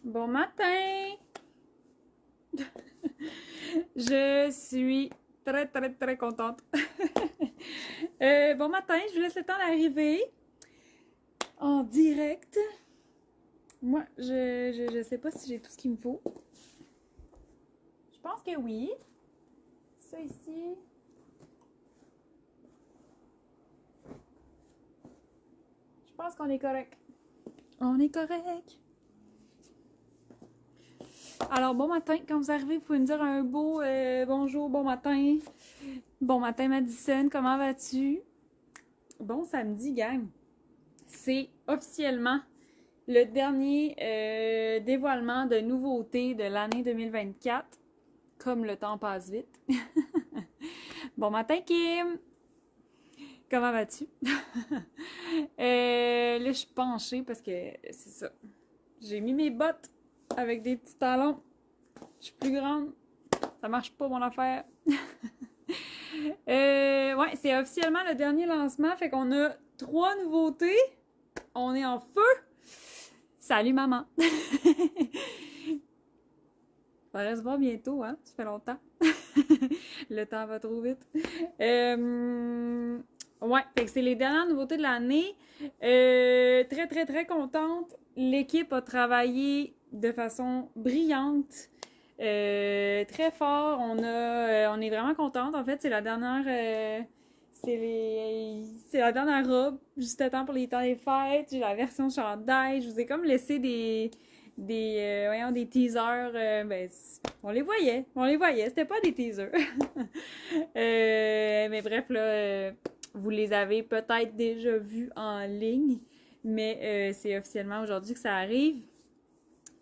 Bon matin! Je suis très contente. Bon matin, je vous laisse le temps d'arriver en direct. Moi, je sais pas si j'ai tout ce qu'il me faut. Je pense que oui. Ça ici. Je pense qu'on est correct. On est correct. Alors, bon matin. Quand vous arrivez, vous pouvez me dire un beau bonjour, bon matin. Bon matin, Madison. Comment vas-tu? Bon samedi, gang. C'est officiellement le dernier dévoilement de nouveautés de l'année 2024. Comme le temps passe vite. Bon matin, Kim! Comment vas-tu? Là, je suis penchée parce que c'est ça. J'ai mis mes bottes avec des petits talons. Je suis plus grande. Ça marche pas, mon affaire. Ouais, c'est officiellement le dernier lancement. Fait qu'on a 3 nouveautés. On est en feu. Salut, maman. On va se voir bientôt, hein? Ça fait longtemps. Le temps va trop vite. Ouais, fait que c'est les dernières nouveautés de l'année. Très contente. L'équipe a travaillé de façon brillante. Très fort. On est vraiment contente. En fait, c'est la dernière. C'est la dernière robe, juste à temps pour les temps des fêtes. J'ai la version chandail. Je vous ai comme laissé des teasers. On les voyait. C'était pas des teasers. Mais bref, là, vous les avez peut-être déjà vus en ligne. Mais c'est officiellement aujourd'hui que ça arrive.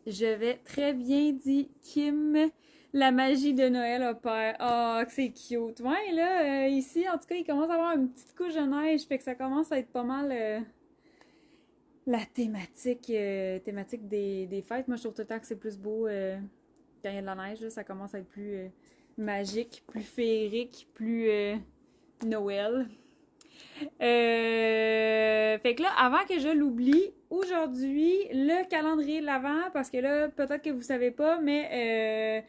Je vais très bien, dit Kim. La magie de Noël opère. Oh, que c'est cute. Ouais, là, ici, en tout cas, il commence à avoir une petite couche de neige, fait que ça commence à être pas mal la thématique des fêtes. Moi, je trouve tout le temps que c'est plus beau quand il y a de la neige. Là, ça commence à être plus magique, plus féerique, plus Noël. Fait que là, avant que je l'oublie, aujourd'hui, le calendrier de l'Avent, parce que là, peut-être que vous savez pas, mais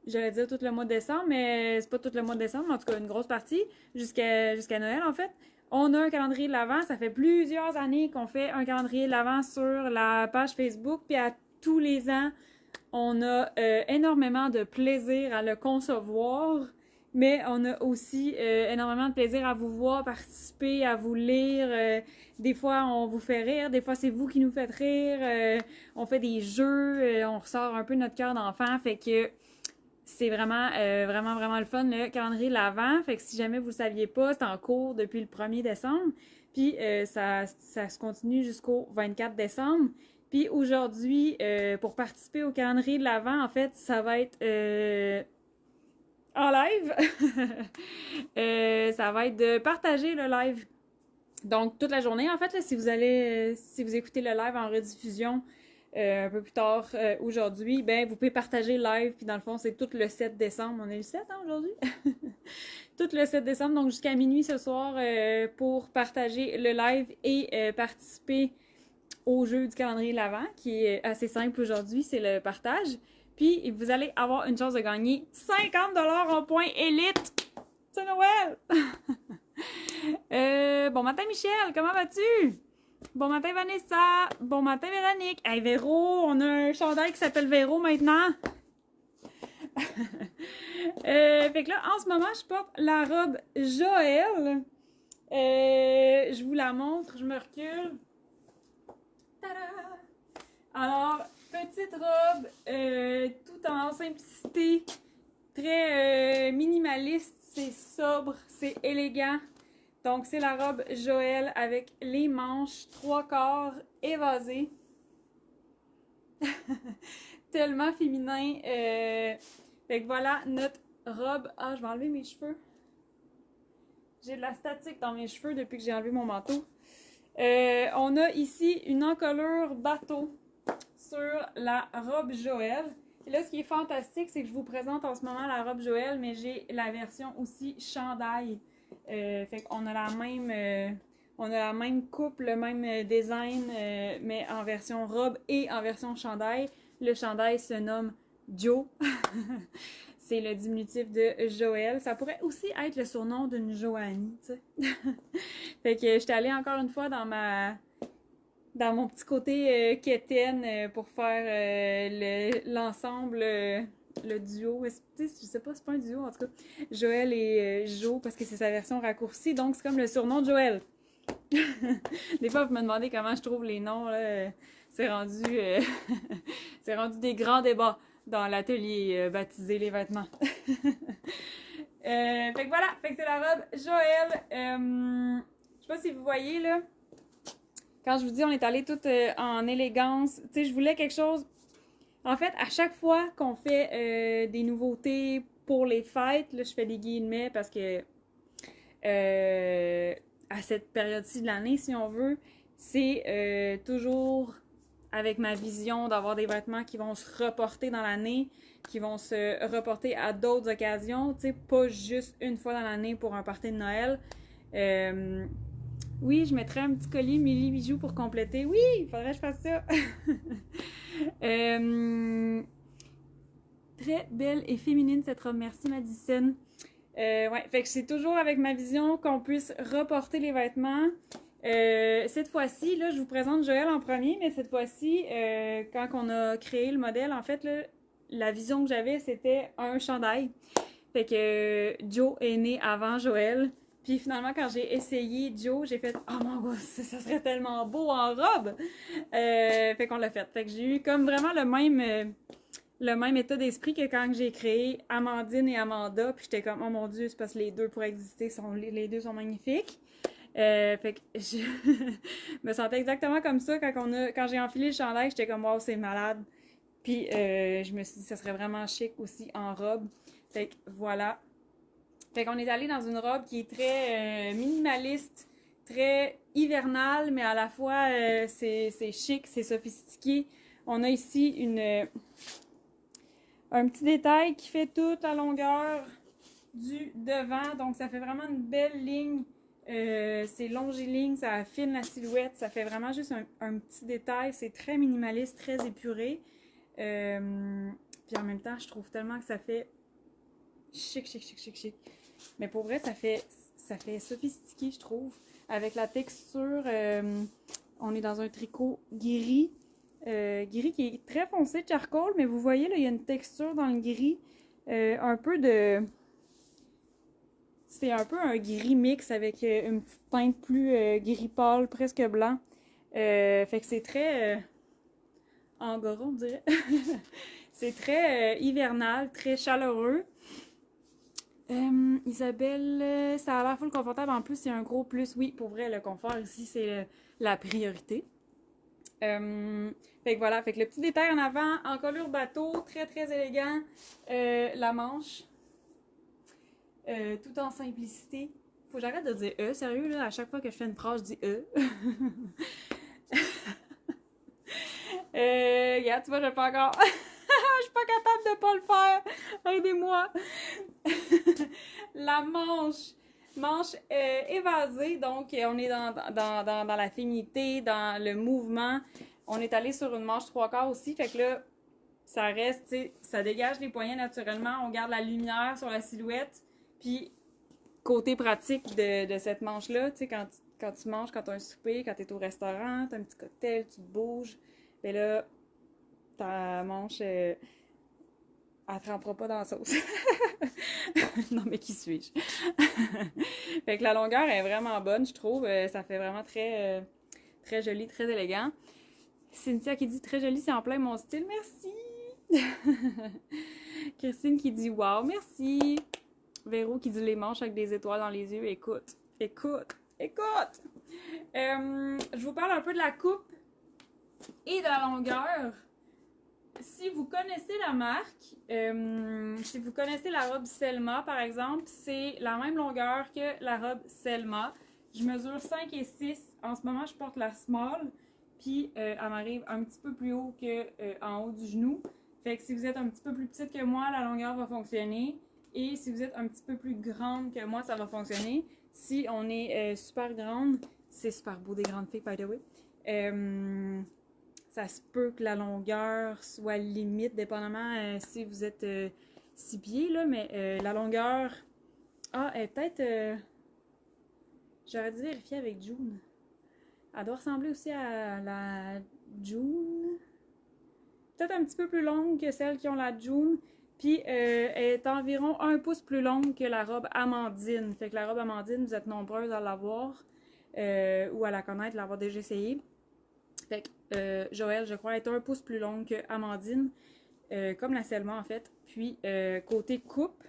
j'allais dire tout le mois de décembre, mais c'est pas tout le mois de décembre, mais en tout cas une grosse partie, jusqu'à Noël en fait. On a un calendrier de l'Avent, ça fait plusieurs années qu'on fait un calendrier de l'Avent sur la page Facebook, puis à tous les ans, on a énormément de plaisir à le concevoir, mais on a aussi énormément de plaisir à vous voir participer, à vous lire. Des fois, on vous fait rire, des fois, c'est vous qui nous faites rire. On fait des jeux, on ressort un peu notre cœur d'enfant, fait que c'est vraiment le fun, le calendrier de l'Avent. Fait que si jamais vous ne saviez pas, c'est en cours depuis le 1er décembre. Puis ça se continue jusqu'au 24 décembre. Puis aujourd'hui, pour participer au calendrier de l'Avent, en fait, ça va être en live. Ça va être de partager le live. Donc, toute la journée, en fait, là, si vous écoutez le live en rediffusion un peu plus tard aujourd'hui, ben, vous pouvez partager le live. Puis, dans le fond, c'est tout le 7 décembre. On est le 7 hein, aujourd'hui? Tout le 7 décembre, donc jusqu'à minuit ce soir, pour partager le live et participer au jeu du calendrier de l'Avent, qui est assez simple aujourd'hui, c'est le partage. Puis, vous allez avoir une chance de gagner 50$ en points élite. C'est Noël! Bon matin, Michel, comment vas-tu? Bon matin, Vanessa. Bon matin, Véronique. Hey, Véro, on a un chandail qui s'appelle Véro maintenant. Fait que là, en ce moment, je porte la robe Joël. Je vous la montre, je me recule. Tada! Alors, petite robe, tout en simplicité, très minimaliste, c'est sobre, c'est élégant. Donc, c'est la robe Joël avec les manches 3/4 évasées. Tellement féminin. Fait que voilà notre robe. Ah, je vais enlever mes cheveux. J'ai de la statique dans mes cheveux depuis que j'ai enlevé mon manteau. On a ici une encolure bateau sur la robe Joël. Et là, ce qui est fantastique, c'est que je vous présente en ce moment la robe Joël, mais j'ai la version aussi chandail. Fait qu'on a On a la même coupe, le même design, mais en version robe et en version chandail. Le chandail se nomme Joe. C'est le diminutif de Joël. Ça pourrait aussi être le surnom d'une Joanie, tu sais. Fait que j'étais allée encore une fois dans mon petit côté quétaine pour faire l'ensemble, le duo. Je sais pas, c'est pas un duo en tout cas. Joël et Jo, parce que c'est sa version raccourcie, donc c'est comme le surnom de Joël. Des fois, vous me demandez comment je trouve les noms, là. C'est rendu, c'est rendu des grands débats dans l'atelier baptisé les vêtements. Fait que voilà, fait que c'est la robe Joël. Je sais pas si vous voyez, là. Quand je vous dis on est allé tout en élégance, tu sais, je voulais quelque chose. En fait, à chaque fois qu'on fait des nouveautés pour les fêtes, là, je fais des guillemets parce que à cette période-ci de l'année, si on veut, c'est toujours avec ma vision d'avoir des vêtements qui vont se reporter dans l'année, qui vont se reporter à d'autres occasions, tu sais, pas juste une fois dans l'année pour un party de Noël. Oui, je mettrais un petit collier Milly Bijoux pour compléter. Oui, il faudrait que je fasse ça. Très belle et féminine cette robe. Merci Madison. Ouais, fait que c'est toujours avec ma vision qu'on puisse reporter les vêtements. Cette fois-ci, là, je vous présente Joël en premier, mais cette fois-ci, quand on a créé le modèle, en fait, là, la vision que j'avais, c'était un chandail. Fait que Joe est né avant Joël. Puis finalement, quand j'ai essayé Joe, j'ai fait « Oh mon Dieu, ça serait tellement beau en robe! » Fait qu'on l'a fait. Fait que j'ai eu comme vraiment le même état d'esprit que quand j'ai créé Amandine et Amanda. Puis j'étais comme « Oh mon Dieu, c'est parce que les deux pour exister, les deux sont magnifiques. » Fait que je me sentais exactement comme ça quand j'ai enfilé le chandail. J'étais comme « Wow, c'est malade! » Puis je me suis dit « Ça serait vraiment chic aussi en robe. » Fait que voilà. Fait qu'on est allé dans une robe qui est très minimaliste, très hivernale, mais à la fois c'est chic, c'est sophistiqué. On a ici un petit détail qui fait toute la longueur du devant, donc ça fait vraiment une belle ligne. C'est longiligne, ça affine la silhouette, ça fait vraiment juste un petit détail. C'est très minimaliste, très épuré. Puis en même temps, je trouve tellement que ça fait chic, chic, chic, chic, chic. Mais pour vrai, ça fait sophistiqué, je trouve. Avec la texture, on est dans un tricot gris. Gris qui est très foncé de charcoal, mais vous voyez, là, il y a une texture dans le gris. Un peu de... C'est un peu un gris mix avec une petite teinte plus gris pâle, presque blanc. Fait que c'est très... angora, on dirait. C'est très hivernal, très chaleureux. Isabelle, ça a l'air full confortable. En plus, c'est un gros plus. Oui, pour vrai, le confort ici, c'est la priorité. Fait que voilà, fait que le petit détail en avant, en colure bateau, très très élégant. La manche, tout en simplicité. Faut que j'arrête de dire E, sérieux, là, à chaque fois que je fais une phrase, je dis E. Regarde, tu vois, je le fais encore. Je suis pas capable de pas le faire. Aidez-moi. La manche évasée, donc on est dans la féminité, dans le mouvement. On est allé sur une manche 3/4 aussi, fait que là, ça reste, tu sais, ça dégage les poignets naturellement. On garde la lumière sur la silhouette. Puis, côté pratique de cette manche-là, tu sais, quand tu manges, quand tu as un souper, quand tu es au restaurant, tu as un petit cocktail, tu te bouges, ben là, ta manche, elle trempera pas dans la sauce. Non, mais qui suis-je? Fait que la longueur est vraiment bonne, je trouve. Ça fait vraiment très, très joli, très élégant. Cynthia qui dit très joli, c'est en plein mon style. Merci! Christine qui dit wow, merci! Véro qui dit les manches avec des étoiles dans les yeux. Écoute! Je vous parle un peu de la coupe et de la longueur. Si vous connaissez la marque, si vous connaissez la robe Selma, par exemple, c'est la même longueur que la robe Selma. Je mesure 5 et 6. En ce moment, je porte la small, puis elle m'arrive un petit peu plus haut que en haut du genou. Fait que si vous êtes un petit peu plus petite que moi, la longueur va fonctionner. Et si vous êtes un petit peu plus grande que moi, ça va fonctionner. Si on est super grande, C'est super beau, des grandes filles, by the way. Ça se peut que la longueur soit limite, dépendamment si vous êtes 6 pieds, là, mais la longueur... Ah, elle est peut-être... J'aurais dû vérifier avec June. Elle doit ressembler aussi à la June. Peut-être un petit peu plus longue que celles qui ont la June. Puis elle est environ 1 pouce plus longue que la robe Amandine. Fait que la robe Amandine, vous êtes nombreuses à l'avoir ou à la connaître, l'avoir déjà essayé. Fait que Joël, je crois, est 1 pouce plus longue que Amandine, comme la Selma en fait. Puis côté coupe,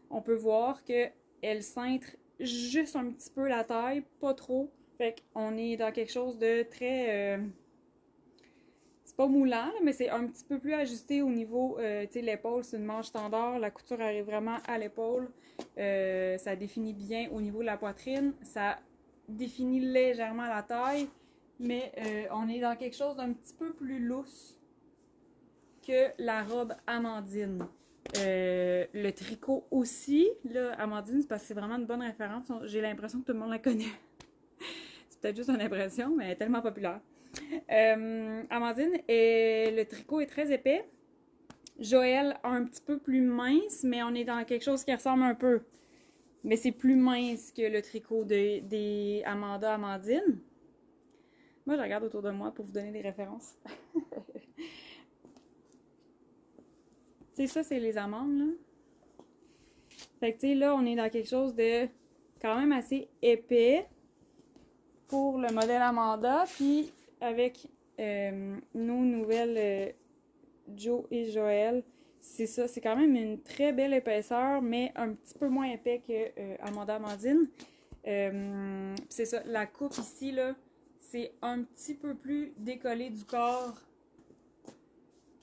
on peut voir qu'elle cintre juste un petit peu la taille, pas trop. Fait qu'on est dans quelque chose de très... c'est pas moulant, là, mais c'est un petit peu plus ajusté au niveau, tu sais, l'épaule, c'est une manche standard, la couture arrive vraiment à l'épaule. Ça définit bien au niveau de la poitrine, ça définit légèrement la taille, mais on est dans quelque chose d'un petit peu plus lousse que la robe Amandine. Le tricot aussi, là, Amandine, c'est parce que c'est vraiment une bonne référence. J'ai l'impression que tout le monde la connaît. C'est peut-être juste une impression, mais elle est tellement populaire. Amandine, le tricot est très épais. Joël, un petit peu plus mince, mais on est dans quelque chose qui ressemble un peu. Mais c'est plus mince que le tricot des Amandine. Moi, je regarde autour de moi pour vous donner des références. Tu sais, ça, c'est les amandes, là. Fait que, tu sais, là, on est dans quelque chose de quand même assez épais pour le modèle Amanda. Puis, avec nos nouvelles Jo et Joël, c'est ça. C'est quand même une très belle épaisseur, mais un petit peu moins épais que Amandine. C'est ça. La coupe ici, là, c'est un petit peu plus décollé du corps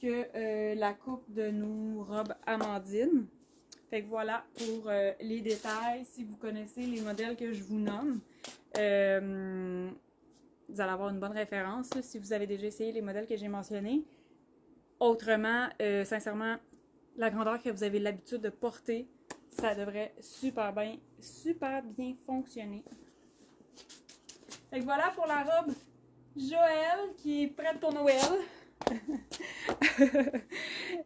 que la coupe de nos robes Amandine. Fait que voilà pour les détails. Si vous connaissez les modèles que je vous nomme, vous allez avoir une bonne référence là, si vous avez déjà essayé les modèles que j'ai mentionnés. Autrement, sincèrement, la grandeur que vous avez l'habitude de porter, ça devrait super bien fonctionner. Fait que voilà pour la robe Joël qui est prête pour Noël.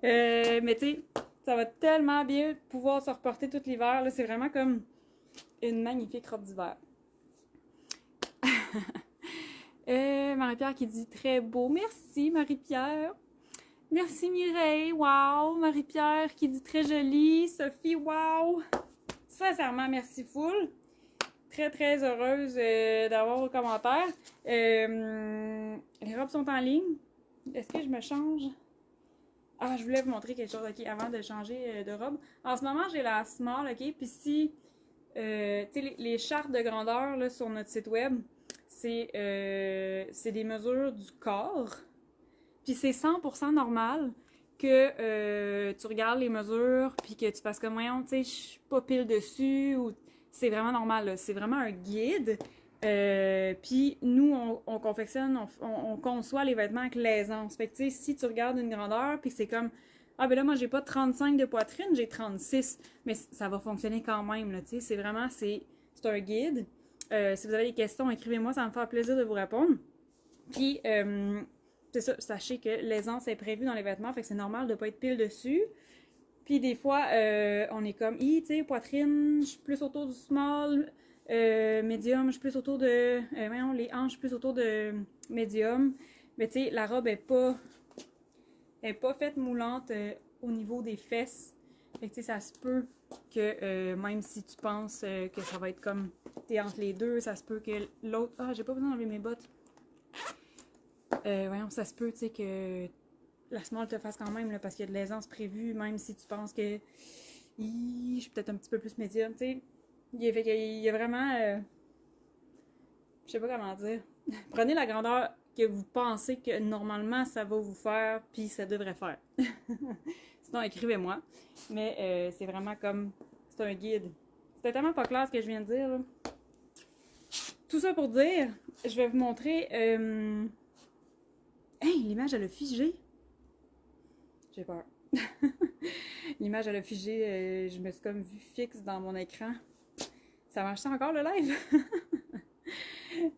Mais tu sais, ça va tellement bien pouvoir se reporter tout l'hiver. C'est vraiment comme une magnifique robe d'hiver. Marie-Pierre qui dit très beau. Merci Marie-Pierre. Merci Mireille. Wow. Marie-Pierre qui dit très jolie. Sophie, wow. Sincèrement, merci full. Très très heureuse d'avoir vos commentaires. Les robes sont en ligne. Est-ce que je me change? Ah, je voulais vous montrer quelque chose, ok, avant de changer de robe. En ce moment, j'ai la small, ok, puis si, tu sais, les chartes de grandeur, là, sur notre site web, c'est des mesures du corps, puis c'est 100% normal que tu regardes les mesures, puis que tu fasses comme, voyons, tu sais, je suis pas pile dessus, ou c'est vraiment normal, là. C'est vraiment un guide. Puis nous, on confectionne, on conçoit les vêtements avec l'aisance. Fait que tu sais, si tu regardes une grandeur, puis c'est comme, ah ben là, moi, j'ai pas 35 de poitrine, j'ai 36. Mais ça va fonctionner quand même, là, tu sais. C'est vraiment, c'est un guide. Si vous avez des questions, écrivez-moi, ça va me faire plaisir de vous répondre. Puis, c'est ça, sachez que l'aisance est prévue dans les vêtements, fait que c'est normal de pas être pile dessus. Puis des fois, on est comme, tu sais, poitrine, je suis plus autour du small, médium, je suis plus autour de, voyons, les hanches, plus autour de médium. Mais tu sais, la robe est pas faite moulante au niveau des fesses. Fait que tu sais, ça se peut que même si tu penses que ça va être comme, t'es entre les deux, ça se peut que l'autre, ah, j'ai pas besoin d'enlever mes bottes. Voyons, ça se peut, tu sais, que la small te fasse quand même, là, parce qu'il y a de l'aisance prévue, même si tu penses que je suis peut-être un petit peu plus médium, tu sais. Il y a vraiment... je sais pas comment dire. Prenez la grandeur que vous pensez que normalement ça va vous faire, puis ça devrait faire. Sinon, écrivez-moi. Mais c'est vraiment comme... C'est un guide. C'était tellement pas clair ce que je viens de dire, là. Tout ça pour dire, je vais vous montrer... Hey, l'image, elle a figé! J'ai peur. L'image, elle a figé. Je me suis comme vue fixe dans mon écran. Ça marche ça encore, le live?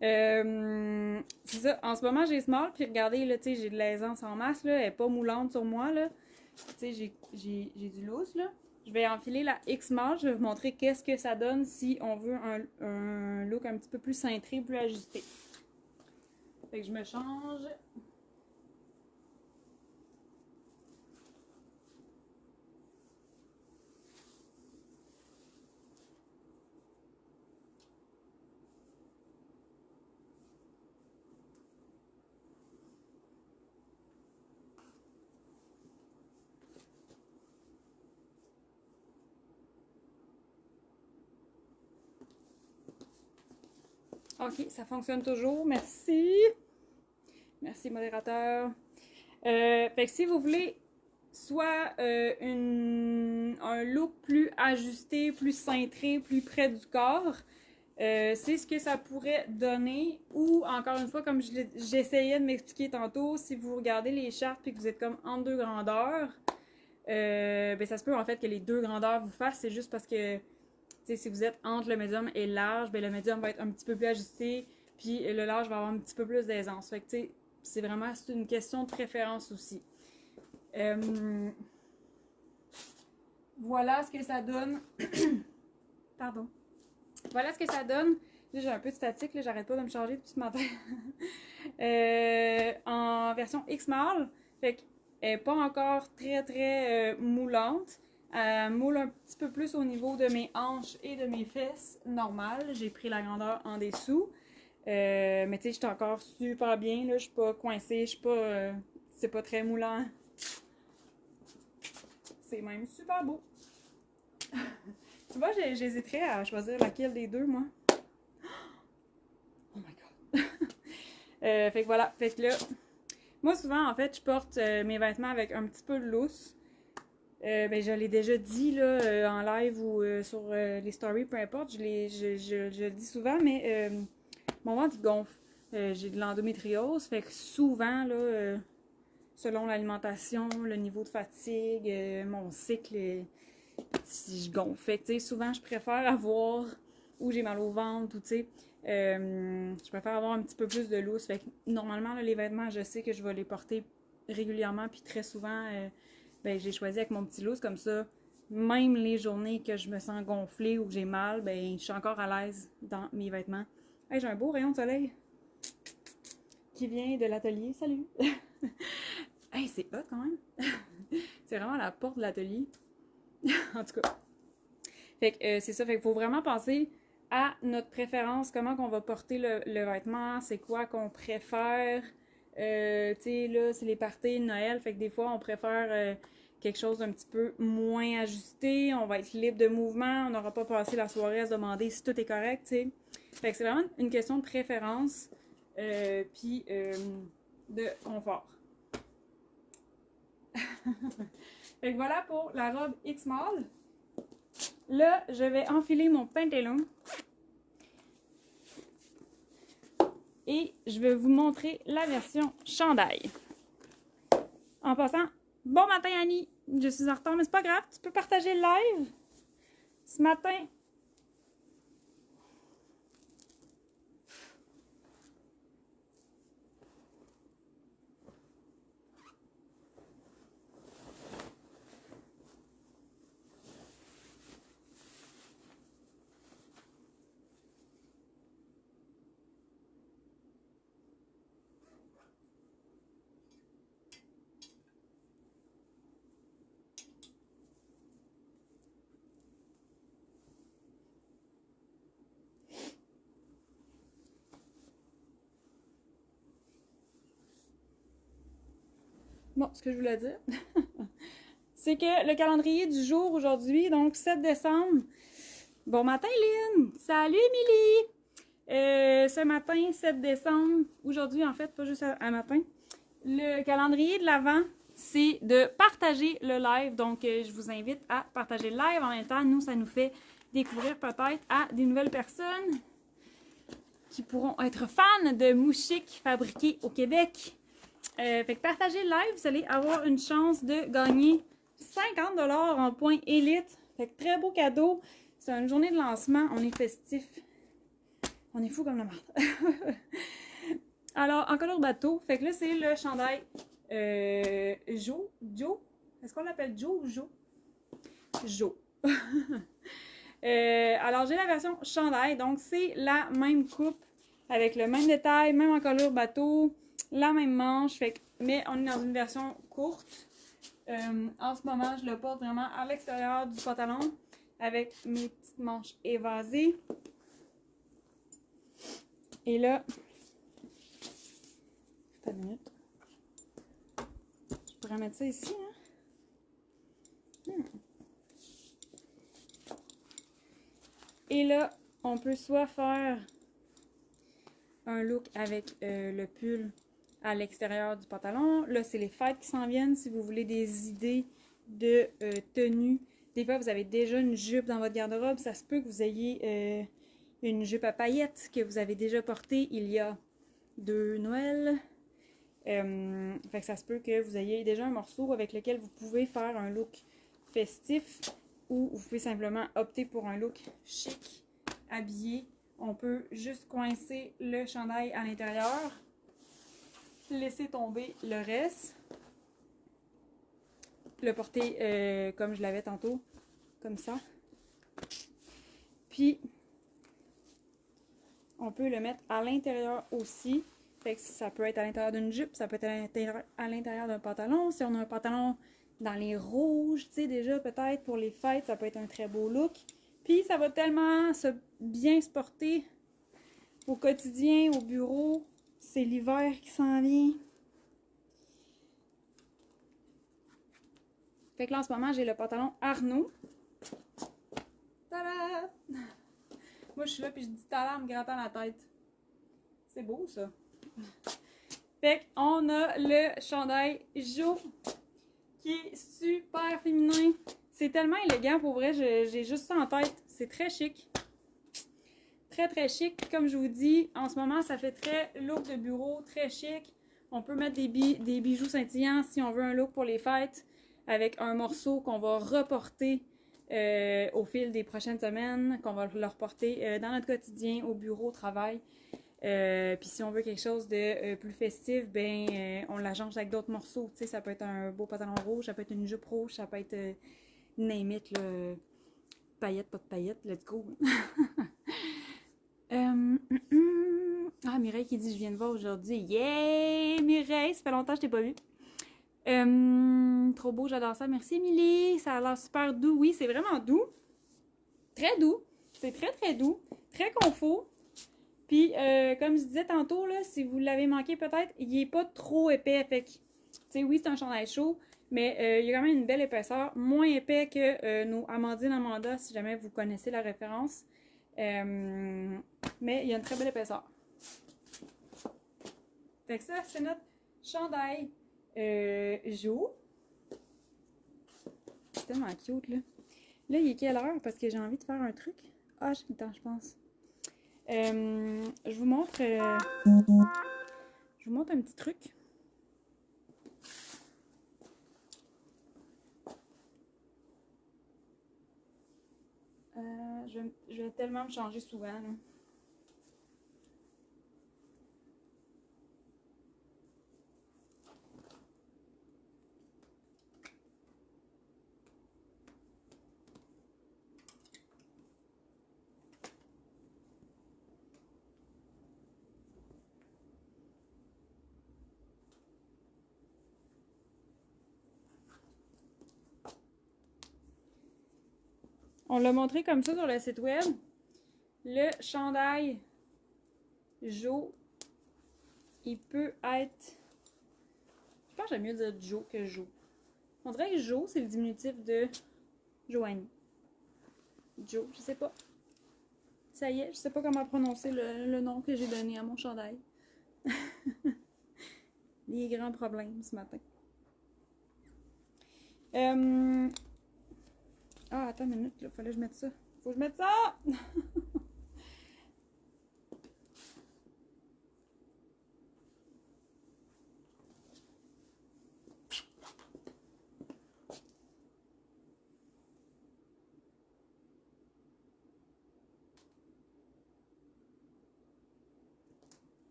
C'est ça, en ce moment j'ai small, puis regardez, là, tu sais, j'ai de l'aisance en masse, là, elle est pas moulante sur moi, là. Tu sais, j'ai du loose, là. Je vais enfiler la X-Small, je vais vous montrer qu'est-ce que ça donne si on veut un look un petit peu plus cintré, plus ajusté. Fait que je me change. Ok, ça fonctionne toujours. Merci. Merci, modérateur. Fait que si vous voulez soit un look plus ajusté, plus cintré, plus près du corps, c'est ce que ça pourrait donner. Ou, encore une fois, comme j'essayais de m'expliquer tantôt, si vous regardez les chartes et que vous êtes comme en deux grandeurs, ben ça se peut en fait que les deux grandeurs vous fassent. C'est juste parce que si vous êtes entre le médium et le large, ben le médium va être un petit peu plus ajusté, puis le large va avoir un petit peu plus d'aisance. Fait que c'est vraiment une question de préférence aussi. Voilà ce que ça donne. Pardon. Voilà ce que ça donne. J'ai un peu de statique, j'arrête pas de me charger depuis ce matin. En version X-Mall, fait qu'elle n'est pas encore très moulante. Elle moule un petit peu plus au niveau de mes hanches et de mes fesses, normal. J'ai pris la grandeur en dessous. Mais tu sais, je suis encore super bien, là. Je suis pas coincée, je suis pas... c'est pas très moulant. C'est même super beau. Tu vois, j'hésiterais à choisir laquelle des deux, moi. Oh my god. Fait que voilà. Fait que là, moi souvent, en fait, je porte mes vêtements avec un petit peu de lousse. Ben, je l'ai déjà dit là, en live ou sur les stories, peu importe. Je le dis souvent, mais mon ventre il gonfle. J'ai de l'endométriose, fait que souvent, là, selon l'alimentation, le niveau de fatigue, mon cycle, si je gonfle. Fait que, souvent, je préfère avoir, ou j'ai mal au ventre, ou tu sais, je préfère avoir un petit peu plus de loose. Fait que, normalement, là, les vêtements, je sais que je vais les porter régulièrement, puis très souvent, ben, j'ai choisi avec mon petit loose, comme ça, même les journées que je me sens gonflée ou que j'ai mal, ben, je suis encore à l'aise dans mes vêtements. Hey, j'ai un beau rayon de soleil qui vient de l'atelier. Salut! Hey, c'est hot quand même! C'est vraiment la porte de l'atelier. En tout cas. Fait que c'est ça. Fait qu'il faut vraiment penser à notre préférence, comment qu'on va porter le vêtement, c'est quoi qu'on préfère. Tu sais, là, c'est les parties de Noël. Fait que des fois, on préfère quelque chose d'un petit peu moins ajusté. On va être libre de mouvement. On n'aura pas passé la soirée à se demander si tout est correct, tu sais. Fait que c'est vraiment une question de préférence. Puis de confort. Fait que voilà pour la robe X-Mall. Là, je vais enfiler mon pantalon. Et je vais vous montrer la version chandail. En passant, bon matin Annie! Je suis en retard, mais c'est pas grave, tu peux partager le live. Ce matin, bon, ce que je voulais dire, c'est que le calendrier du jour aujourd'hui, donc 7 décembre. Bon matin, Lynn! Salut, Émilie! Ce matin, 7 décembre, aujourd'hui, en fait, pas juste à matin, le calendrier de l'Avent, c'est de partager le live. Donc, je vous invite à partager le live. En même temps, nous, ça nous fait découvrir peut-être à des nouvelles personnes qui pourront être fans de mouchiques fabriqués au Québec. Fait que partagez le live, vous allez avoir une chance de gagner 50 $ en points élite. Fait que très beau cadeau. C'est une journée de lancement, on est festif. On est fou comme la merde. Alors, en couleur bateau, fait que là, c'est le chandail Joe. Joe? Est-ce qu'on l'appelle Joe ou Joe? Joe. Alors, j'ai la version chandail. Donc, c'est la même coupe avec le même détail, même encolure bateau, la même manche. Fait que, mais on est dans une version courte. En ce moment, je le porte vraiment à l'extérieur du pantalon avec mes petites manches évasées. Et là, attends une minute. Je pourrais mettre ça ici, hein? Et là, on peut soit faire un look avec le pull à l'extérieur du pantalon. Là, c'est les fêtes qui s'en viennent. Si vous voulez des idées de tenue, des fois, vous avez déjà une jupe dans votre garde-robe. Ça se peut que vous ayez une jupe à paillettes que vous avez déjà portée il y a 2 Noëls. Fait que ça se peut que vous ayez déjà un morceau avec lequel vous pouvez faire un look festif ou vous pouvez simplement opter pour un look chic, habillé. On peut juste coincer le chandail à l'intérieur, laisser tomber le reste, le porter comme je l'avais tantôt, comme ça. Puis, on peut le mettre à l'intérieur aussi. Fait que ça peut être à l'intérieur d'une jupe, ça peut être à l'intérieur d'un pantalon. Si on a un pantalon dans les rouges, tu sais, déjà peut-être pour les fêtes, ça peut être un très beau look. Puis ça va tellement bien se porter au quotidien, au bureau. C'est l'hiver qui s'en vient. Fait que là, en ce moment, j'ai le pantalon Arnaud. Tada! Moi, je suis là puis je dis tada en me grattant la tête. C'est beau, ça. Fait qu'on a le chandail Jo qui est super féminin. C'est tellement élégant, pour vrai, j'ai juste ça en tête. C'est très chic. Très, très chic. Puis comme je vous dis, en ce moment, ça fait très look de bureau, très chic. On peut mettre des bijoux scintillants si on veut un look pour les fêtes avec un morceau qu'on va reporter au fil des prochaines semaines, qu'on va le reporter dans notre quotidien, au bureau, au travail. Puis si on veut quelque chose de plus festif, ben on l'agence avec d'autres morceaux. Tu sais, ça peut être un beau pantalon rouge, ça peut être une jupe rouge, ça peut être name it, là, paillettes, pas de paillettes, let's go. Ah, Mireille qui dit je viens de voir aujourd'hui. Yeah! Mireille, ça fait longtemps que je t'ai pas vue. Trop beau, j'adore ça. Merci, Émilie. Ça a l'air super doux. Oui, c'est vraiment doux. Très doux. C'est très, très doux. Très confort. Puis, comme je disais tantôt, là, si vous l'avez manqué peut-être, il n'est pas trop épais. Fait que, tu sais, oui, c'est un chandail chaud, mais il y a quand même une belle épaisseur. Moins épais que nos Amandine Amanda, si jamais vous connaissez la référence. Mais il y a une très belle épaisseur. Fait que ça, c'est notre chandail Jo. C'est tellement cute, là. Là, il est quelle heure? Parce que j'ai envie de faire un truc. Ah, j'ai le temps, je pense. Je vous montre un petit truc. Je vais tellement me changer souvent, là. On l'a montré comme ça sur le site web. Le chandail Jo, il peut être... Je pense que j'aime mieux dire Jo que Jo. On dirait que Jo, c'est le diminutif de Joanie. Jo, je sais pas. Ça y est, je sais pas comment prononcer le nom que j'ai donné à mon chandail. Les grands problèmes ce matin. Ah, attends une minute, il fallait que je mette ça. Faut que je mette ça!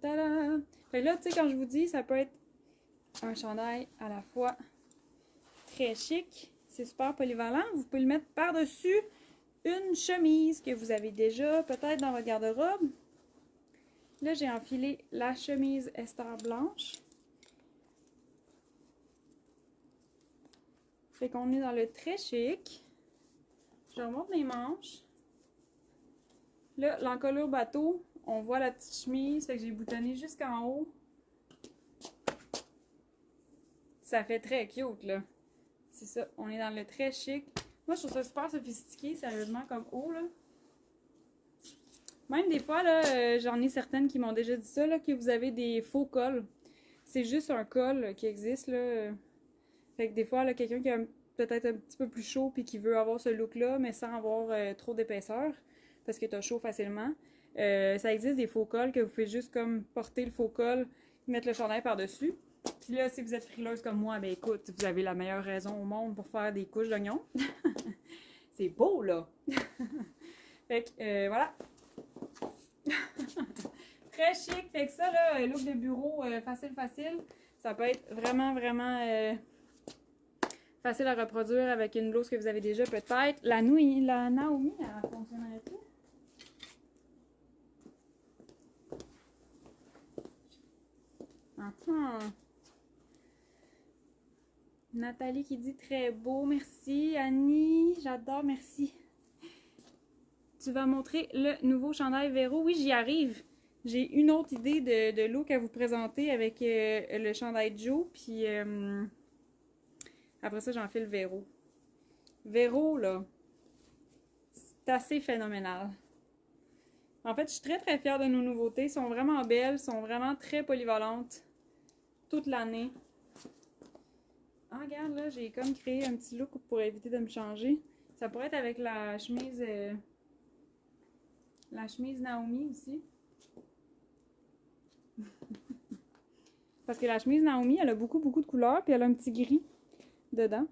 Ta-da! Fait que là, tu sais, quand je vous dis, ça peut être un chandail à la fois très chic. C'est super polyvalent. Vous pouvez le mettre par-dessus une chemise que vous avez déjà peut-être dans votre garde-robe. Là, j'ai enfilé la chemise Esther blanche. Fait qu'on est dans le très chic. Je remonte mes manches. Là, l'encolure bateau, on voit la petite chemise. Fait que j'ai boutonné jusqu'en haut. Ça fait très cute, là. C'est ça, on est dans le très chic. Moi, je trouve ça super sophistiqué, sérieusement, comme haut, là. Même des fois, là, j'en ai certaines qui m'ont déjà dit ça, là, que vous avez des faux cols. C'est juste un col qui existe, là. Fait que des fois, là, quelqu'un qui a peut-être un petit peu plus chaud puis qui veut avoir ce look-là, mais sans avoir trop d'épaisseur, parce que t'as chaud facilement. Ça existe des faux cols que vous pouvez juste comme porter le faux col, mettre le chandail par-dessus. Puis là, si vous êtes frileuse comme moi, ben écoute, vous avez la meilleure raison au monde pour faire des couches d'oignons. C'est beau, là! Fait que, voilà. Très chic. Fait que ça, là, look de bureau, facile. Ça peut être vraiment facile à reproduire avec une blouse que vous avez déjà, peut-être. La Naomi, elle fonctionnerait-tu? Nathalie qui dit très beau, merci. Annie, j'adore, merci. Tu vas montrer le nouveau chandail Véro. Oui, j'y arrive. J'ai une autre idée de look à vous présenter avec le chandail Joe, puis après ça, j'enfile Véro. Véro, là, c'est assez phénoménal. En fait, je suis très fière de nos nouveautés. Elles sont vraiment belles, sont vraiment très polyvalentes toute l'année. Ah, regarde, là, j'ai comme créé un petit look pour éviter de me changer. Ça pourrait être avec la chemise Naomi aussi. Parce que la chemise Naomi, elle a beaucoup de couleurs, puis elle a un petit gris dedans.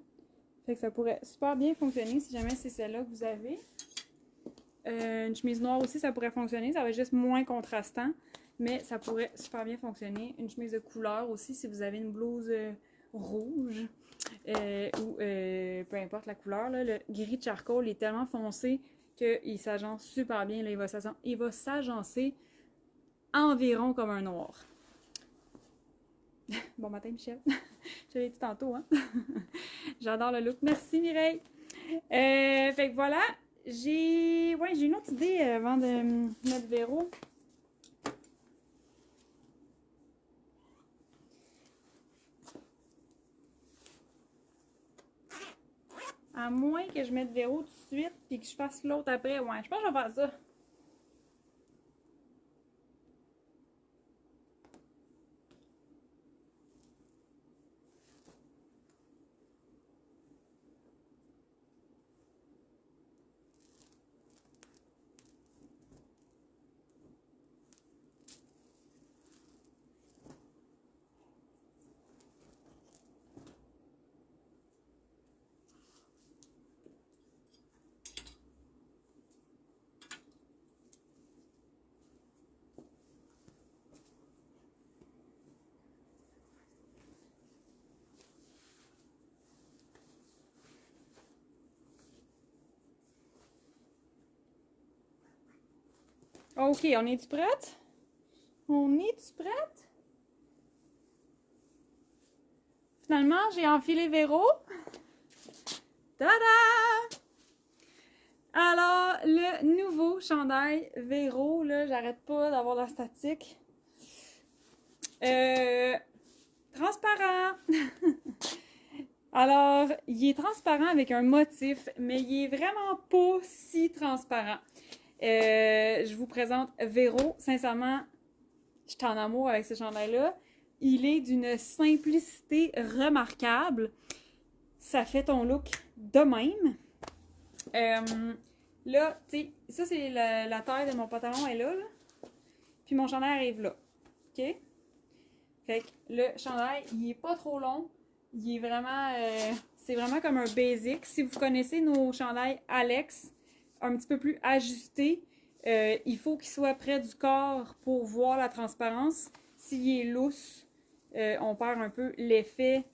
Fait que ça pourrait super bien fonctionner si jamais c'est celle-là que vous avez. Une chemise noire aussi, ça pourrait fonctionner. Ça va être juste moins contrastant, mais ça pourrait super bien fonctionner. Une chemise de couleur aussi, si vous avez une blouse rouge ou peu importe la couleur. Là, le gris de charcoal est tellement foncé qu'il s'agence super bien. Là, il va s'agencer environ comme un noir. Bon matin, Michel. Je l'ai dit tantôt, hein? J'adore le look. Merci, Mireille. Fait que voilà. J'ai une autre idée avant de mettre Véro. À moins que je mette Véro tout de suite puis que je fasse l'autre après. Ouais, je pense que je vais faire ça. OK, on est-tu prête? On est-tu prête? Finalement, j'ai enfilé Véro. Tada! Alors, le nouveau chandail Véro, là, j'arrête pas d'avoir la statique. Transparent! Alors, il est transparent avec un motif, mais il est vraiment pas si transparent. Je vous présente Véro. Sincèrement, je suis en amour avec ce chandail-là. Il est d'une simplicité remarquable. Ça fait ton look de même. Là, tu sais, ça c'est la taille de mon pantalon est là. Puis mon chandail arrive là. OK? Fait que le chandail, il est pas trop long. Il est vraiment... c'est vraiment comme un basic. Si vous connaissez nos chandails Alex, un petit peu plus ajustés, Il faut qu'il soit près du corps pour voir la transparence. S'il est lousse, on perd un peu l'effet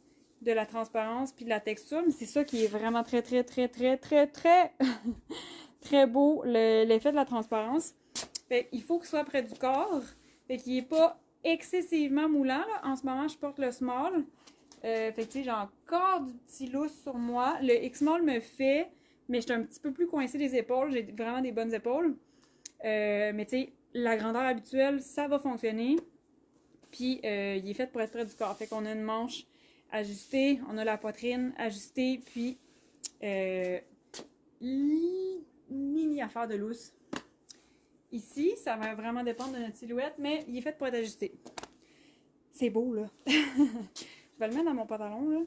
de la transparence puis de la texture, mais c'est ça qui est vraiment très, très, très, très, très, très, très beau, l'effet de la transparence. Fait qu'il faut qu'il soit près du corps, fait qu'il n'est pas excessivement moulant, là. En ce moment, je porte le small. Fait que, tu sais, j'ai encore du petit lousse sur moi. Le X-Small me fait, mais je suis un petit peu plus coincée des épaules. J'ai vraiment des bonnes épaules. Mais tu sais, la grandeur habituelle, ça va fonctionner. Puis, il est fait pour être près du corps. Fait qu'on a une manche ajustée, on a la poitrine ajustée, puis mini affaire de lousse. Ici, ça va vraiment dépendre de notre silhouette, mais il est fait pour être ajusté. C'est beau, là. Je vais le mettre dans mon pantalon, là.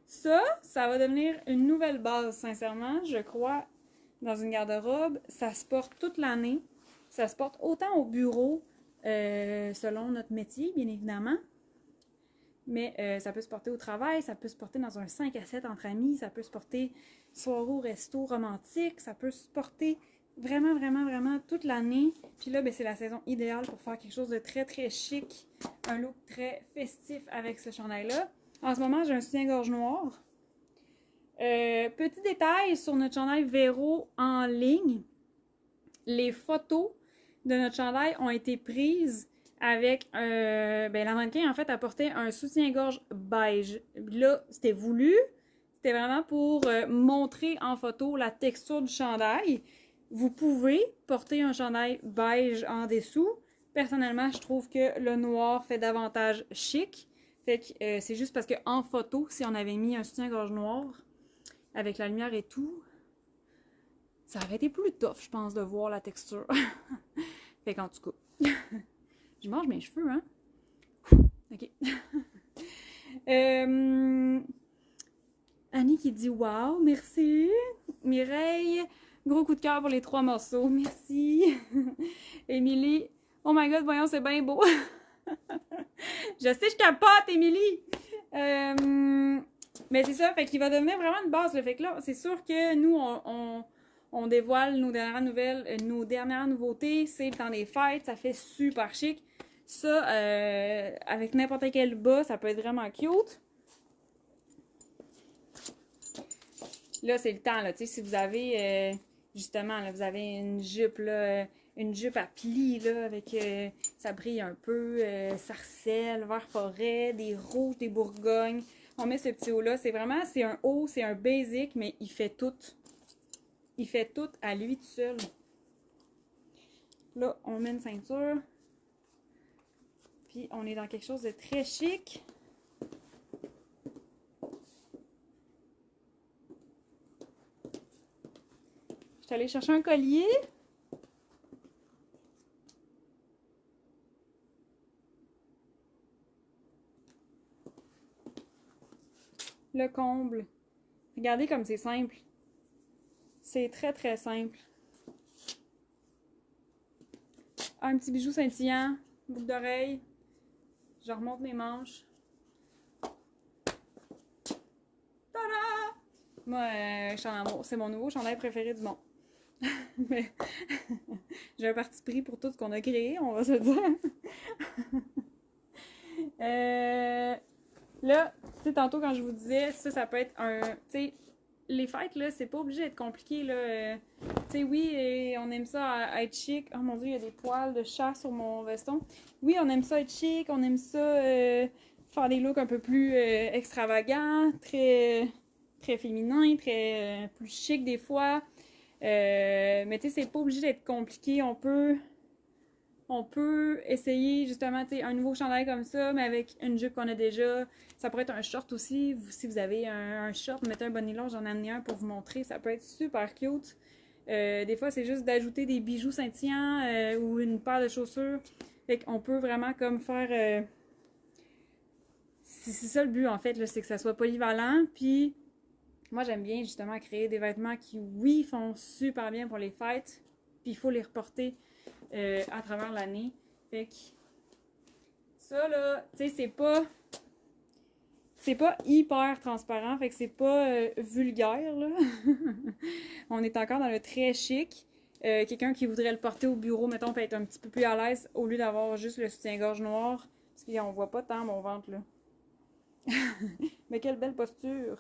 Ça va devenir une nouvelle base, sincèrement, je crois, dans une garde-robe. Ça se porte toute l'année. Ça se porte autant au bureau, selon notre métier, bien évidemment. Mais ça peut se porter au travail, ça peut se porter dans un 5 à 7 entre amis, ça peut se porter soirée au resto romantique, ça peut se porter vraiment, vraiment, vraiment toute l'année. Puis là, ben, c'est la saison idéale pour faire quelque chose de très, très chic, un look très festif avec ce chandail-là. En ce moment, j'ai un soutien-gorge noir. Petit détail sur notre chandail Véro en ligne. Les photos de notre chandail ont été prises avec ben, la mannequin, en fait, apportait un soutien-gorge beige. Là, c'était voulu. C'était vraiment pour montrer en photo la texture du chandail. Vous pouvez porter un chandail beige en dessous. Personnellement, je trouve que le noir fait davantage chic. Fait que c'est juste parce qu'en photo, si on avait mis un soutien-gorge noir, avec la lumière et tout, ça aurait été plus tough, je pense, de voir la texture. Fait qu'en tout cas, je mange mes cheveux, hein? OK. Annie qui dit « Wow, merci! » Mireille, gros coup de cœur pour les 3 morceaux, merci! Émilie, « Oh my God, voyons, c'est bien beau! » Je sais, je capote, Émilie! Mais c'est ça, fait qu'il va devenir vraiment une base. Là. Fait que là, c'est sûr que nous, on dévoile nos dernières nouvelles, nos dernières nouveautés. C'est le temps des fêtes, ça fait super chic. Ça, avec n'importe quel bas, ça peut être vraiment cute. Là, c'est le temps, là. Tu sais, si vous avez, justement, là, vous avez une jupe, là, une jupe à plis, là, avec, ça brille un peu, sarcelle, vert forêt, des rouges, des bourgognes. On met ce petit haut-là. C'est vraiment, c'est un haut, c'est un basic, mais il fait tout. Il fait tout à lui tout seul. Là, on met une ceinture. Puis, on est dans quelque chose de très chic. Je suis allée chercher un collier. Le comble. Regardez comme c'est simple. C'est très, très simple. Un petit bijou scintillant, boucle d'oreille. Je remonte mes manches. Tada! Moi, je suis en amour. C'est mon nouveau chandail préféré du monde. Mais j'ai un parti pris pour tout ce qu'on a créé, on va se dire. Là, tu sais, tantôt quand je vous disais, ça peut être un... Tu sais, les fêtes, là, c'est pas obligé d'être compliqué, là. Tu sais, oui, on aime ça à être chic. Oh mon Dieu, il y a des poils de chat sur mon veston. Oui, on aime ça être chic, on aime ça faire des looks un peu plus extravagants, très, très féminins, très plus chic des fois. Mais tu sais, c'est pas obligé d'être compliqué. On peut essayer justement un nouveau chandail comme ça, mais avec une jupe qu'on a déjà. Ça pourrait être un short aussi. Si vous avez un short, mettez un bonnet long, j'en ai amené un pour vous montrer. Ça peut être super cute. Des fois, c'est juste d'ajouter des bijoux scintillants ou une paire de chaussures. Fait qu'on peut vraiment comme faire... c'est ça le but en fait, c'est que ça soit polyvalent. Puis moi, j'aime bien justement créer des vêtements qui, oui, font super bien pour les fêtes. Puis il faut les reporter à travers l'année. Fait que ça, là, tu sais, c'est pas hyper transparent, fait que c'est pas vulgaire, là. On est encore dans le très chic. quelqu'un qui voudrait le porter au bureau, mettons, peut être un petit peu plus à l'aise au lieu d'avoir juste le soutien-gorge noir. Parce qu'on voit pas tant mon ventre, là. Mais quelle belle posture!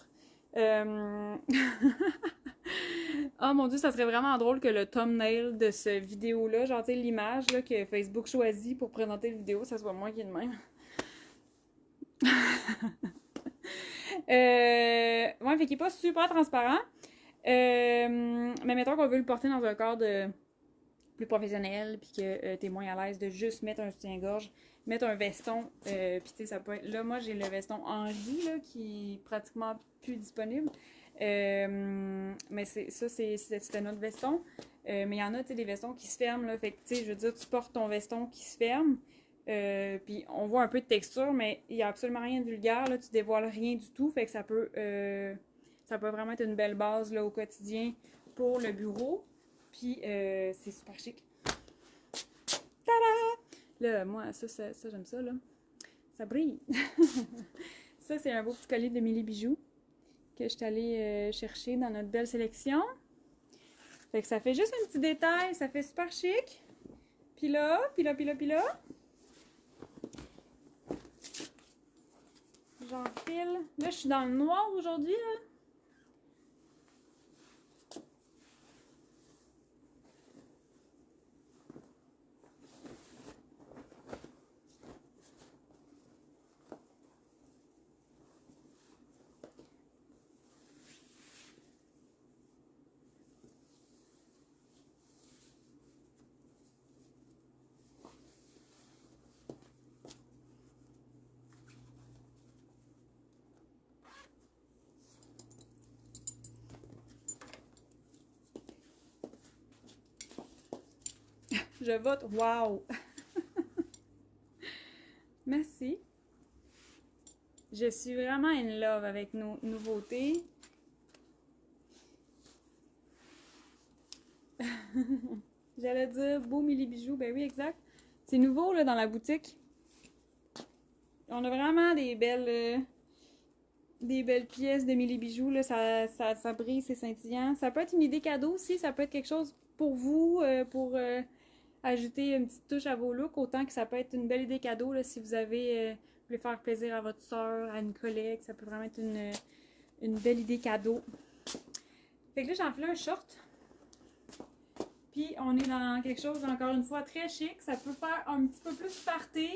Oh mon Dieu, ça serait vraiment drôle que le thumbnail de cette vidéo-là, genre, tu sais, l'image là, que Facebook choisit pour présenter la vidéo, ça soit moi qui est de même. Ouais, fait qu'il est pas super transparent. Mais mettons qu'on veut le porter dans un cadre plus professionnel, puis que t'es moins à l'aise de juste mettre un soutien-gorge, mettre un veston, puis tu sais, ça peut être... Là, moi, j'ai le veston Henri, là, qui est pratiquement plus disponible. Mais c'était notre veston. Mais il y en a, tu sais, des vestons qui se ferment, là. Fait que, tu sais, je veux dire, tu portes ton veston qui se ferme, puis on voit un peu de texture, mais il n'y a absolument rien de vulgaire, là. Tu dévoiles rien du tout, fait que ça peut vraiment être une belle base, là, au quotidien pour le bureau. Puis, c'est super chic. Tada! Là, moi, ça j'aime ça, là. Ça brille. Ça, c'est un beau petit collier de Milly Bijoux que je suis allée chercher dans notre belle sélection. Fait que ça fait juste un petit détail, ça fait super chic. Puis là. J'enfile. Là, je suis dans le noir aujourd'hui, là. Je vote. Wow! Merci. Je suis vraiment in love avec nos nouveautés. J'allais dire beau Milly Bijoux. Ben oui, exact. C'est nouveau là dans la boutique. On a vraiment des belles pièces de Milly Bijoux. Là. Ça brille, c'est scintillant. Ça peut être une idée cadeau aussi. Ça peut être quelque chose pour vous, pour ajouter une petite touche à vos looks. Autant que ça peut être une belle idée cadeau là, si vous voulez faire plaisir à votre soeur, à une collègue. Ça peut vraiment être une belle idée cadeau. Fait que là, j'ai enfilé un short. Puis on est dans quelque chose, encore une fois, très chic. Ça peut faire un petit peu plus party.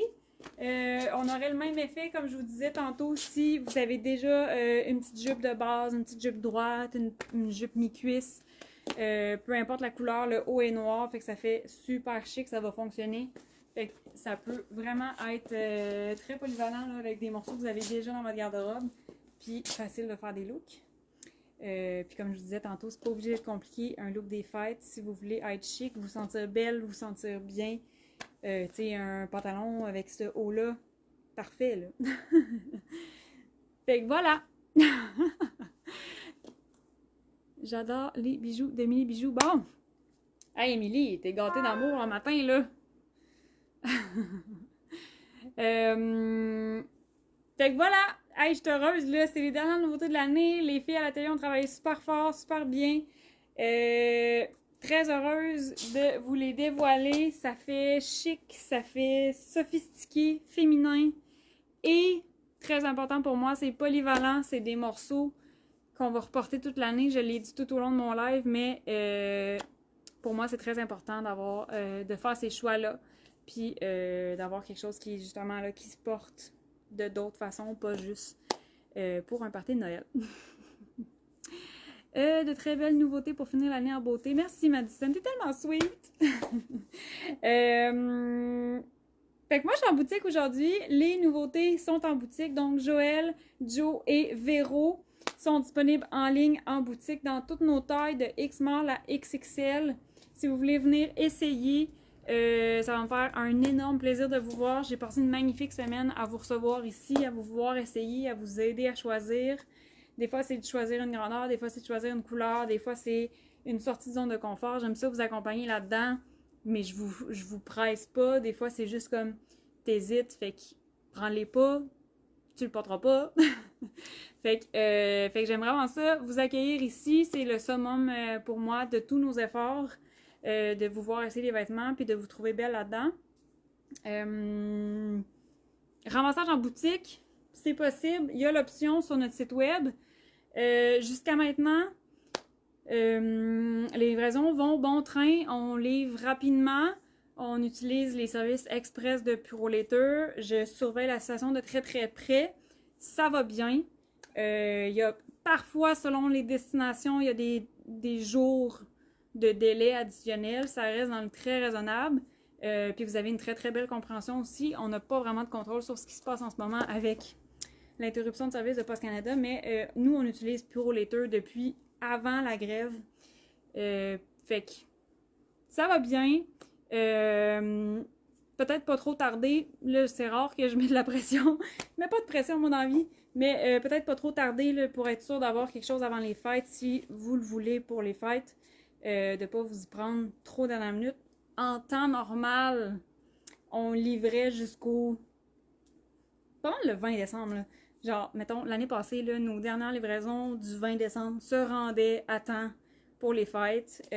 On aurait le même effet, comme je vous disais tantôt, si vous avez déjà une petite jupe de base, une petite jupe droite, une jupe mi-cuisse. Peu importe la couleur, le haut est noir. Fait que ça fait super chic, ça va fonctionner. Fait que ça peut vraiment être très polyvalent là, avec des morceaux que vous avez déjà dans votre garde-robe. Puis facile de faire des looks. Puis comme je vous disais tantôt, c'est pas obligé d'être compliqué, un look des fêtes. Si vous voulez être chic, vous sentir belle, vous sentir bien, tu sais, un pantalon avec ce haut-là, parfait, là. Fait que voilà! J'adore les bijoux de Milly Bijoux. Bon! Hey, Émilie, t'es gâtée d'amour un matin, là! Fait que voilà! Hey, je suis heureuse, là, c'est les dernières nouveautés de l'année. Les filles à l'atelier ont travaillé super fort, super bien. Très heureuse de vous les dévoiler. Ça fait chic, ça fait sophistiqué, féminin. Et, très important pour moi, c'est polyvalent. C'est des morceaux qu'on va reporter toute l'année. Je l'ai dit tout au long de mon live, mais pour moi, c'est très important de faire ces choix-là. Puis d'avoir quelque chose qui, justement, là, qui se porte de d'autres façons, pas juste pour un party de Noël. De très belles nouveautés pour finir l'année en beauté. Merci Madison, t'es tellement sweet! Fait que moi je suis en boutique aujourd'hui. Les nouveautés sont en boutique. Donc Joël, Joe et Véro sont disponibles en ligne en boutique dans toutes nos tailles de X-Mall à XXL. Si vous voulez venir essayer, ça va me faire un énorme plaisir de vous voir. J'ai passé une magnifique semaine à vous recevoir ici, à vous voir essayer, à vous aider à choisir. Des fois, c'est de choisir une grandeur, des fois, c'est de choisir une couleur, des fois, c'est une sortie de zone de confort. J'aime ça vous accompagner là-dedans, mais je vous presse pas. Des fois, c'est juste comme t'hésites, fait que prends-les pas, tu le porteras pas. Fait que j'aime vraiment ça. Vous accueillir ici, c'est le summum pour moi de tous nos efforts. de vous voir essayer les vêtements puis de vous trouver belle là-dedans. Ramassage en boutique, c'est possible. Il y a l'option sur notre site web. Jusqu'à maintenant, les livraisons vont bon train. On livre rapidement. On utilise les services express de Purolator. Je surveille la situation de très très près. Ça va bien. Il y a parfois, selon les destinations, il y a des jours de délai additionnel. Ça reste dans le très raisonnable. Puis vous avez une très très belle compréhension aussi. On n'a pas vraiment de contrôle sur ce qui se passe en ce moment avec l'interruption de service de Post Canada, mais nous, on utilise Purolator depuis avant la grève. Fait que ça va bien. Peut-être pas trop tarder. Là, c'est rare que je mette de la pression. Je mets pas de pression, moi, dans la vie. Mais peut-être pas trop tarder là, pour être sûr d'avoir quelque chose avant les fêtes, si vous le voulez pour les fêtes. De pas vous y prendre trop dans la minute. En temps normal, on livrait jusqu'au... pas mal le 20 décembre, là. Genre, mettons, l'année passée, là, nos dernières livraisons du 20 décembre se rendaient à temps pour les fêtes.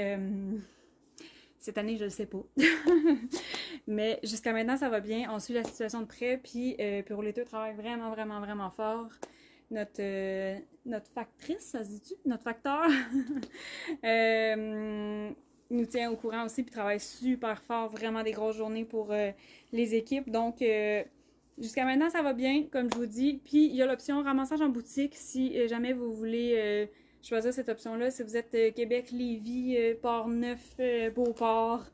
Cette année, je le sais pas. Mais jusqu'à maintenant, ça va bien. On suit la situation de près. Puis, Purolator travaille vraiment, vraiment, vraiment fort. Notre factrice, ça se dit-tu? Notre facteur. Nous tient au courant aussi. Puis, travaille super fort. Vraiment des grosses journées pour les équipes. Donc, jusqu'à maintenant, ça va bien, comme je vous dis. Puis, il y a l'option ramassage en boutique si jamais vous voulez choisir cette option-là. Si vous êtes Québec, Lévis, Port-Neuf, Beauport,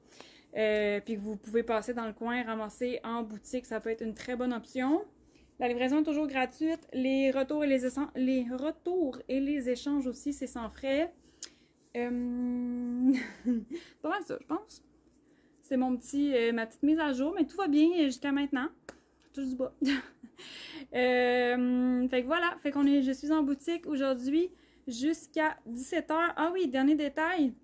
puis que vous pouvez passer dans le coin, ramasser en boutique, ça peut être une très bonne option. La livraison est toujours gratuite. Les retours et les échanges aussi, c'est sans frais. Pas mal ça, je pense. C'est ma petite mise à jour, mais tout va bien jusqu'à maintenant. Touche du bas. Fait que voilà, je suis en boutique aujourd'hui jusqu'à 17h. Ah oui, dernier détail.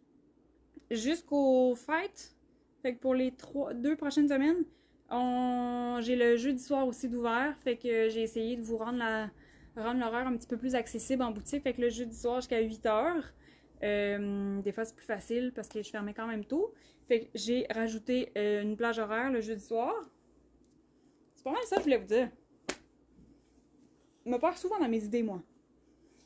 Jusqu'aux fêtes, fait que pour les 2 prochaines semaines, j'ai le jeudi soir aussi d'ouvert. Fait que j'ai essayé de vous rendre l'horaire un petit peu plus accessible en boutique. Fait que le jeudi soir jusqu'à 8h. Des fois, c'est plus facile parce que je fermais quand même tôt. Fait que j'ai rajouté une plage horaire le jeudi soir. C'est pas mal ça que je voulais vous dire. Je me perds souvent dans mes idées, moi.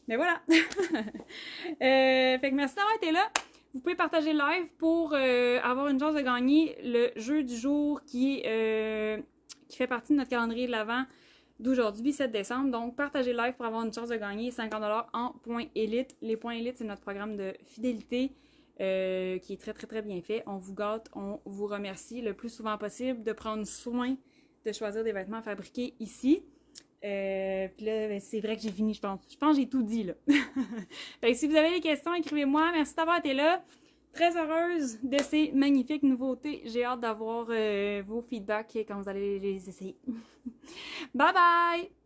Mais voilà. Fait que merci d'avoir été là. Vous pouvez partager le live pour avoir une chance de gagner le jeu du jour qui fait partie de notre calendrier de l'Avent d'aujourd'hui, 7 décembre. Donc, partagez le live pour avoir une chance de gagner 50$ en points élite. Les points élite, c'est notre programme de fidélité qui est très, très, très bien fait. On vous gâte, on vous remercie le plus souvent possible de prendre soin de choisir des vêtements fabriqués ici. Puis là, ben, c'est vrai que j'ai fini, je pense. Je pense que j'ai tout dit, là. Fait que si vous avez des questions, écrivez-moi. Merci d'avoir été là. Très heureuse de ces magnifiques nouveautés. J'ai hâte d'avoir vos feedbacks quand vous allez les essayer. Bye bye!